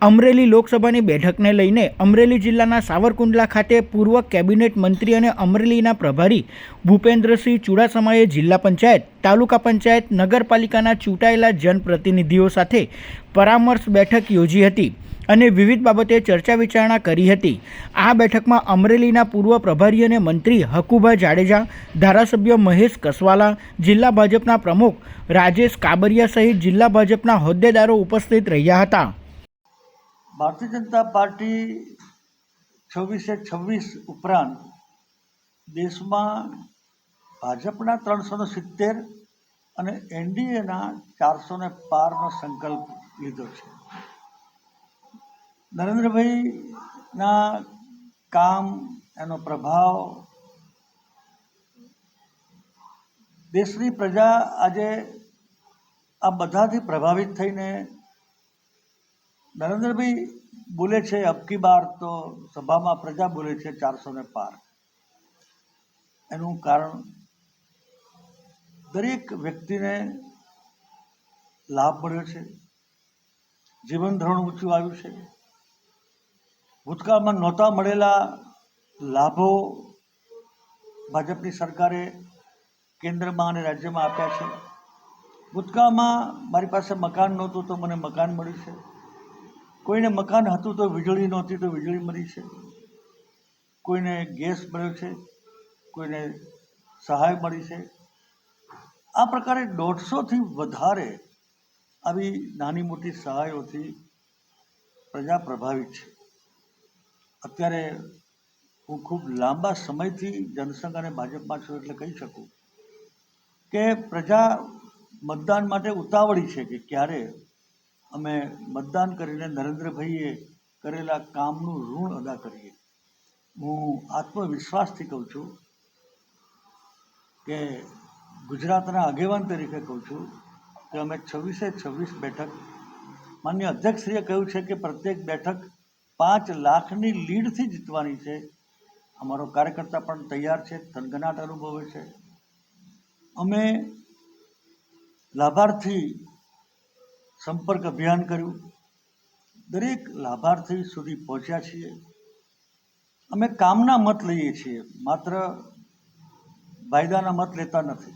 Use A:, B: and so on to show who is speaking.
A: અમરેલી લોકસભાની બેઠકને લઈને અમરેલી જિલ્લાના સાવરકુંડલા ખાતે પૂર્વ કેબિનેટ મંત્રી અને અમરેલીના પ્રભારી ભૂપેન્દ્રસિંહ ચુડાસમાએ જિલ્લા પંચાયત, તાલુકા પંચાયત, નગરપાલિકાના ચૂંટાયેલા જનપ્રતિનિધિઓ સાથે પરામર્શ બેઠક યોજી હતી અને વિવિધ બાબતે ચર્ચા વિચારણા કરી હતી। આ બેઠકમાં અમરેલીના પૂર્વ પ્રભારી અને મંત્રી હકુભાઈ જાડેજા, ધારાસભ્ય મહેશ કસવાલા, જિલ્લા ભાજપના પ્રમુખ રાજેશ કાબરિયા સહિત જિલ્લા ભાજપના હોદ્દેદારો ઉપસ્થિત રહ્યા હતા।
B: ભારતીય જનતા પાર્ટી 26/26 ઉપરાંત દેશમાં ભાજપના 370 અને એનડીએના 412નો સંકલ્પ લીધો છે। નરેન્દ્રભાઈના કામ, એનો પ્રભાવ, દેશની પ્રજા આજે આ બધાથી પ્રભાવિત થઈને નરેન્દ્રભાઈ બોલે છે અબકી બાર, તો સભામાં પ્રજા બોલે છે 400 પાર। એનું કારણ દરેક વ્યક્તિને લાભ મળ્યો છે, જીવન ધોરણ ઊંચું આવ્યું છે, ભૂતકાળમાં નહોતા મળેલા લાભો ભાજપની સરકારે કેન્દ્રમાં અને રાજ્યમાં આપ્યા છે। ભૂતકાળમાં મારી પાસે મકાન નહોતું તો મને મકાન મળ્યું છે, કોઈને મકાન હતું તો વીજળી નહોતી તો વીજળી મળી છે, કોઈને ગેસ મળ્યો છે, કોઈને સહાય મળી છે। આ પ્રકારે 150થી વધારે આવી નાની મોટી સહાયોથી પ્રજા પ્રભાવિત છે। અત્યારે હું ખૂબ લાંબા સમયથી જનસંઘ અને ભાજપમાં છું એટલે કહી શકું કે પ્રજા મતદાન માટે ઉતાવળી છે કે ક્યારે અમે મતદાન કરીને નરેન્દ્રભાઈએ કરેલા કામનું ઋણ અદા કરીએ। હું આત્મવિશ્વાસથી કહું છું કે ગુજરાતના આગેવાન તરીકે કહું છું કે અમે 26/26 બેઠક, માનનીય અધ્યક્ષશ્રીએ કહ્યું છે કે પ્રત્યેક બેઠક 5 લાખની લીડથી જીતવાની છે। અમારો કાર્યકર્તા પણ તૈયાર છે, થનગનાટ અનુભવે છે। અમે લાભાર્થી સંપર્ક અભિયાન કર્યું, દરેક લાભાર્થી સુધી પહોંચ્યા છીએ। અમે કામના મત લઈએ છીએ, માત્ર વાયદાના મત લેતા નથી।